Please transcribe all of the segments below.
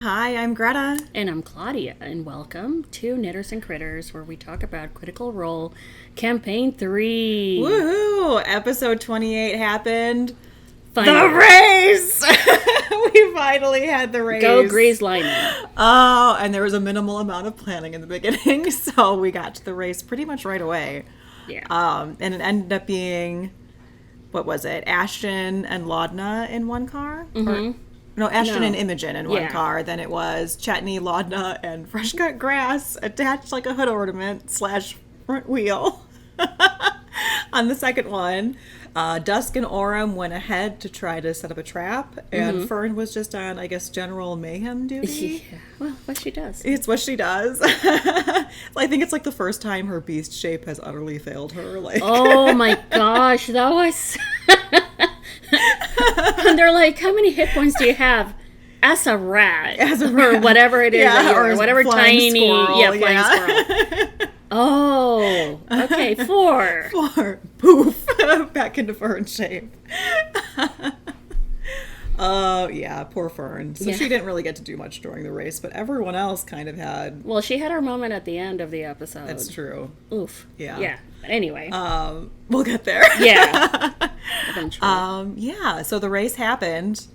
Hi, I'm Greta. And I'm Claudia, and welcome to Knitters and Critters, where we talk about Critical Role Campaign 3. Woohoo! Episode 28 happened. Finally. The race! We finally had the race. Go Grease Lightning. Oh, and there was a minimal amount of planning in the beginning, so we got to the race pretty much right away. Yeah. And it ended up being, what was it, Ashton and Laudna in one car? No, Ashton and Imogen in one car. Then it was Chetney, Laudna, and Fresh Cut Grass attached like a hood ornament / front wheel. On the second one, Dusk and Orem went ahead to try to set up a trap, and Fern was just on, I guess, general mayhem duty. Yeah. Well, what she does. It's what she does. I think it's like the first time her beast shape has utterly failed her. Like, oh my gosh, that was... And they're like, how many hit points do you have? As a rat. Or whatever it is. Or whatever tiny... Squirrel, flying squirrel. Oh, okay, 4. 4. Poof. Back into Fern shape. Oh, yeah, poor Fern. So she didn't really get to do much during the race, but everyone else kind of had... Well, she had her moment at the end of the episode. That's true. Oof. Yeah. Yeah. But anyway. We'll get there. Yeah. Eventually. Yeah, so the race happened.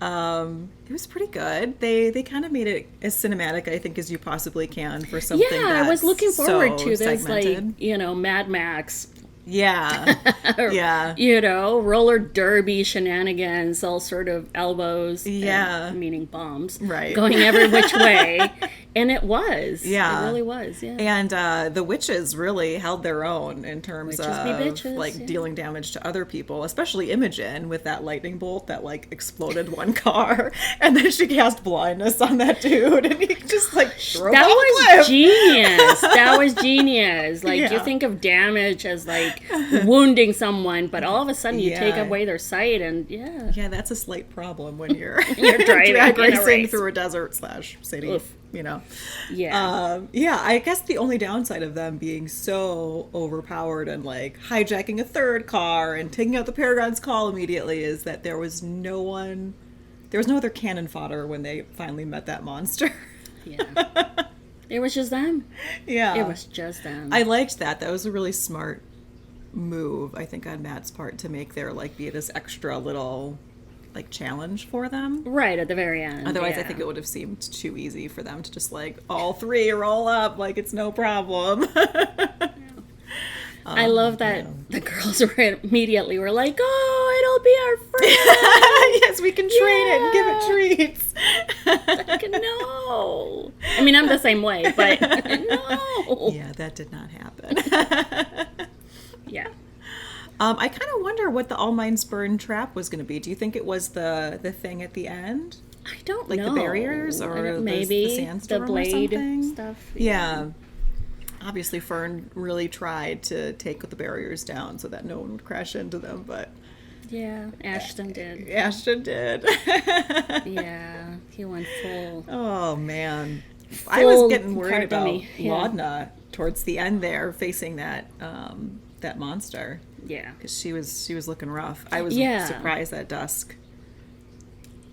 It was pretty good. They kind of made it as cinematic, I think, as you possibly can for something that's I was looking forward to this, segmented. like, Mad Max. Yeah. Yeah. Roller derby shenanigans, all sort of elbows. Yeah. Meaning bombs. Right. Going every which way. And it was. Yeah. It really was, yeah. And the witches really held their own in terms Witches of be bitches, like dealing damage to other people, especially Imogen with that lightning bolt that like exploded one car, and then she cast blindness on that dude, and he just like drove That off was the cliff. genius. That was genius. Like, you Yeah. think of damage as like wounding someone, but all of a sudden you take Yeah. away their sight, and Yeah, that's a slight problem when you're You're driving drag in a racing race. through a desert / city. Oof. Yeah. Yeah, I guess the only downside of them being so overpowered and like hijacking a third car and taking out the Paragon's call immediately is that there was no other cannon fodder when they finally met that monster. Yeah. It was just them. Yeah. It was just them. I liked that. That was a really smart move, I think, on Matt's part to make there like be this extra little like challenge for them. Right at the very end. Otherwise, I think it would have seemed too easy for them to just like all three roll up like it's no problem. I love that the girls were immediately were like, "Oh, it'll be our friend." Yes, we can train it and give it treats. Like, no. I mean, I'm the same way, but no. Yeah, that did not happen. Yeah. I kind of wonder what the All Minds Burn trap was going to be. Do you think it was the thing at the end? I don't Like know. the barriers or maybe the sandstorm the blade or something? stuff. Yeah. Obviously, Fern really tried to take the barriers down so that no one would crash into them, but... Yeah, Ashton did. Ashton did. Yeah, he went full. Oh, man. I was getting worried about Yeah. Laudna towards the end there, facing that that monster. Yeah. Because she was looking rough. I was Yeah. surprised that Dusk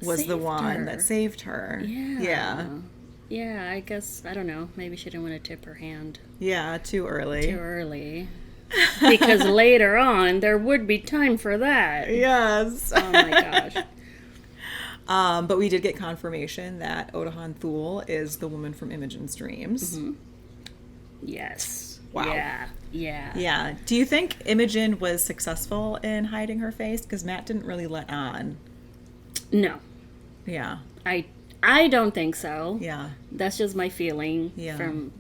was the Saved one her. that saved her. Yeah. Yeah. Yeah, I guess, I don't know. Maybe she didn't want to tip her hand Yeah, too early. too early. Because later on, there would be time for that. Yes. Oh my gosh. But we did get confirmation that Odahan Thule is the woman from Imogen's dreams. Mm-hmm. Yes. Wow. Yeah. Yeah. Yeah. Do you think Imogen was successful in hiding her face? Because Matt didn't really let on. No. Yeah. I don't think so. Yeah. That's just my feeling Yeah. from...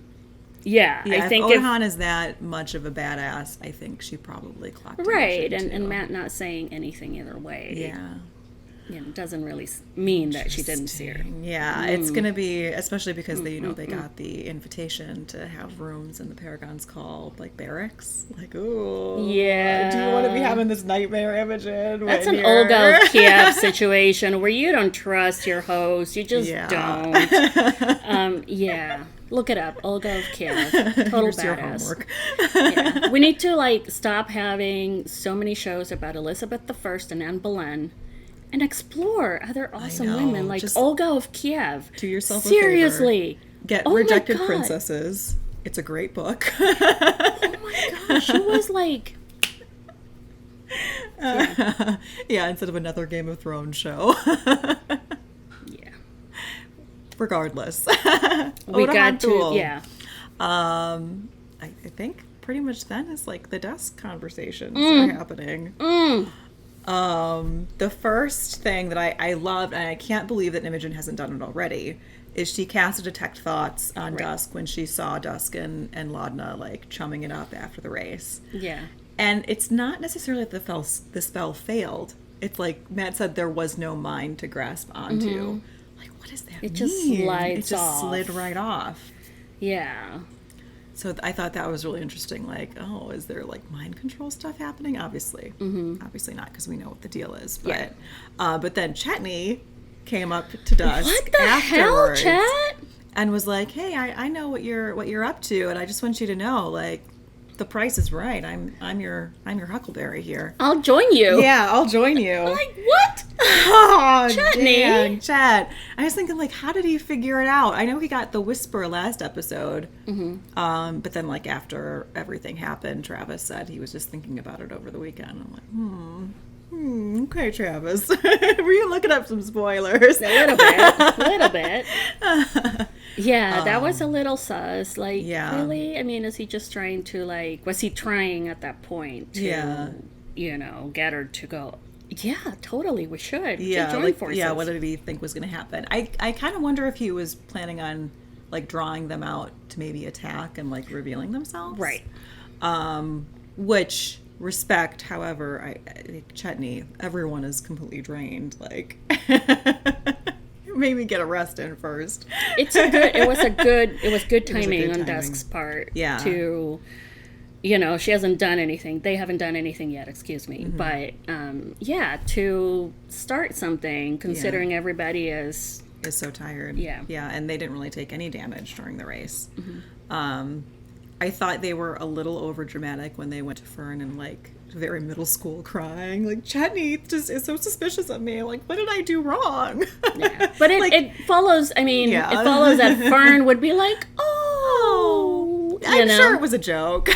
Yeah, Yeah, I think if Odahan is that much of a badass, I think she probably clocked right, Imogen, and too. Matt not saying anything either way. Yeah. Doesn't really mean that she didn't see her. Yeah, it's gonna be, especially because they got the invitation to have rooms in the Paragon's Call, like barracks. Like, ooh, Yeah. do you want to be having this nightmare, Imogen? That's when an you're- Olga of Kiev situation where you don't trust your host. You just Yeah. don't. Yeah. Look it up. Olga of Kiev. Total Here's your badass. homework. Yeah. We need to stop having so many shows about Elizabeth I and Anne Boleyn and explore other awesome know. women like Just Olga of Kiev. do yourself a Seriously. Get Oh my Rejected God. Princesses. It's a great book. Oh my gosh, she was like... Yeah, instead of another Game of Thrones show. Yeah. Regardless. We got to... Yeah. I think pretty much then is like the dusk conversations are happening. The first thing that I loved, and I can't believe that Imogen hasn't done it already, is she cast a detect thoughts on Dusk when she saw Dusk and Laudna like chumming it up after the race. Yeah. And it's not necessarily that the spell failed. It's like Matt said, there was no mind to grasp onto. Like, what does that mean? It just slides It just off. slid right off. Yeah. So I thought that was really interesting. Like, oh, is there like mind control stuff happening? Obviously, obviously not, because we know what the deal is. But, but then Chetney came up to Dusk What the afterwards hell, Chet? and was like, "Hey, I know what you're up to, and I just want you to know, like, the price is right. I'm your Huckleberry here. I'll join you. Yeah, I'll join you." Like, what? Oh, Chetney. dang, Chet. I was thinking, like, how did he figure it out? I know he got the whisper last episode, but then, like, after everything happened, Travis said he was just thinking about it over the weekend. I'm like, okay, Travis. Were you looking up some spoilers? A little bit. Yeah, that was a little sus. Like, really? I mean, is he just trying to, like, was he trying at that point to, you know, get her to go, yeah, totally, we should. Yeah, join like, forces. yeah, what did he think was going to happen? I kind of wonder if he was planning on, like, drawing them out to maybe attack and, like, revealing themselves. Right. Which, respect, however, Chetney, everyone is completely drained. Like, maybe get a rest in first. It was good timing on Dusk's part. Yeah. To, you know, she hasn't done anything. They haven't done anything yet, excuse me. But, to start something, considering everybody is so tired. Yeah. Yeah, and they didn't really take any damage during the race. I thought they were a little over dramatic when they went to Fern and, like, very middle school crying. Like, Chetney just is so suspicious of me. Like, what did I do wrong? Yeah. But it follows, I mean, it follows that Fern would be like, oh, I'm sure it was a joke.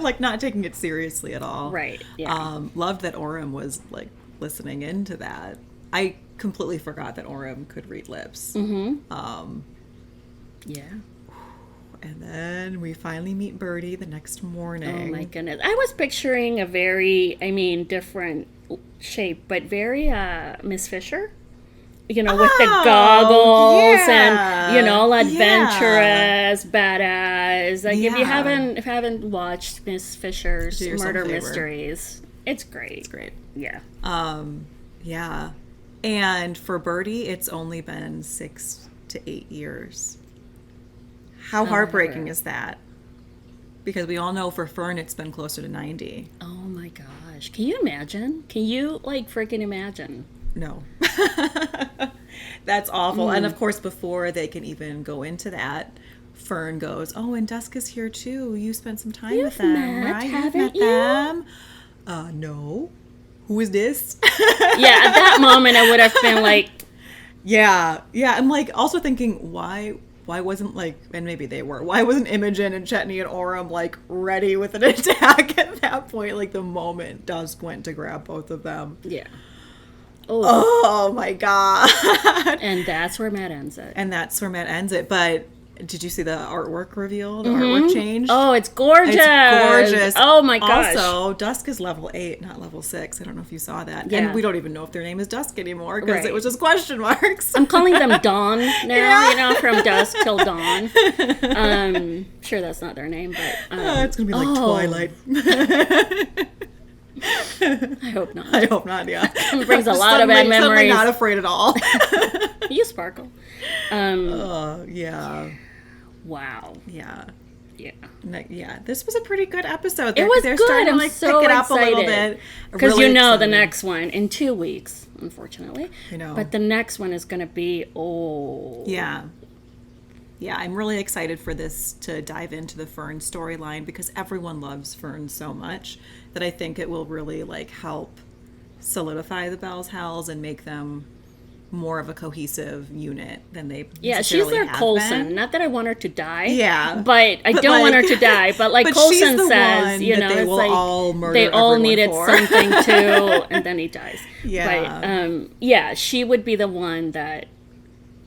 Like, not taking it seriously at all. Right, yeah. Loved that Orem was, like, listening into that. I completely forgot that Orem could read lips. Yeah. And then we finally meet Birdie the next morning. Oh my goodness. I was picturing a very, different shape, but very Miss Fisher. You know, with the goggles and, you know, adventurous, badass. Like, if you haven't watched Miss Fisher's Murder Mysteries, it's great. It's great. Yeah. Yeah. And for Birdie, it's only been 6 to 8 years. How heartbreaking is that? Because we all know for Fern it's been closer to 90. Oh my gosh. Can you imagine? Can you, like, freaking imagine? No. That's awful. And of course, before they can even go into that, Fern goes, "Oh, and Dusk is here too. You spent some time with them, right? You've met them." No. Who is this? Yeah, at that moment I would have been like... Yeah. I'm, like, also thinking, why wasn't, like, and maybe they were, why wasn't Imogen and Chetney and Orem, like, ready with an attack at that point, like, the moment Dusk went to grab both of them? Yeah. Oh my god. And that's where Matt ends it. But did you see the artwork reveal? The artwork change? Oh, it's gorgeous. It's gorgeous. Oh my gosh. Also, Dusk is level 8, not level 6. I don't know if you saw that. Yeah. And we don't even know if their name is Dusk anymore because it was just question marks. I'm calling them Dawn now, you know, from dusk till dawn. Sure that's not their name, but... it's going to be like Twilight. I hope not. Yeah. It brings a lot of bad memories. Suddenly not afraid at all. You sparkle. Yeah. Wow. Yeah. Yeah. This was a pretty good episode. They're good. Starting to, like, so pick it up excited. a little bit. Because really the excited. next one in 2 weeks, unfortunately. I know. But the next one is going to be, Yeah, I'm really excited for this to dive into the Fern storyline because everyone loves Fern so much that I think it will really, like, help solidify the Bell's Hells and make them more of a cohesive unit than they she's their have Coulson. been. Not that I want her to die. Yeah. But I don't want her to die. But like Coulson says, they it's will like all murder they all everyone needed for. something too, and then he dies. Yeah. But she would be the one that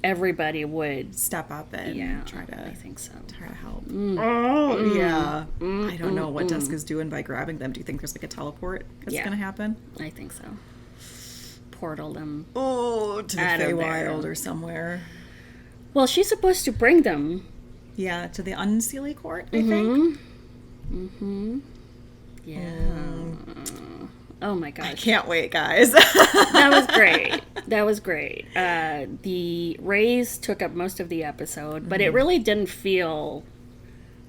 everybody would step up and try to. I think so. Try to help. Yeah. I don't know what Dusk is doing by grabbing them. Do you think there's like a teleport that's going to happen? I think so. Portal them. Oh, to the Feywild or somewhere. Well, she's supposed to bring them. Yeah, to the Unseelie Court, I think. Mm-hmm. Yeah. Oh my gosh. I can't wait, guys. That was great. That was great. The Rays took up most of the episode, but it really didn't feel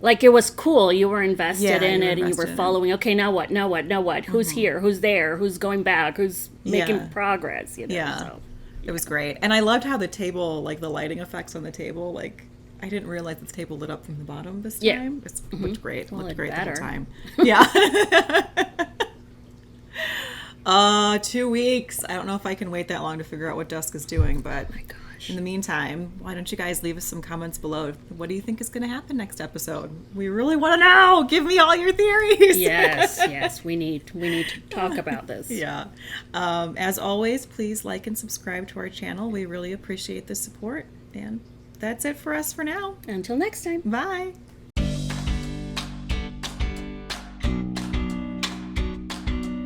like it was cool. You were invested in it, and you were following. Okay, now what? Now what? Now what? Who's here? Who's there? Who's going back? Who's making progress? Yeah. So, it was great. And I loved how the table, like the lighting effects on the table, like I didn't realize the table lit up from the bottom this time. It looked great. Well, looked great better. the whole time. Yeah. 2 weeks. I don't know if I can wait that long to figure out what Dusk is doing, but oh my gosh. In the meantime, why don't you guys leave us some comments below? What do you think is going to happen next episode? We really want to know. Give me all your theories. Yes, we need to talk about this. Yeah. As always, please like and subscribe to our channel. We really appreciate the support. And that's it for us for now. Until next time. Bye.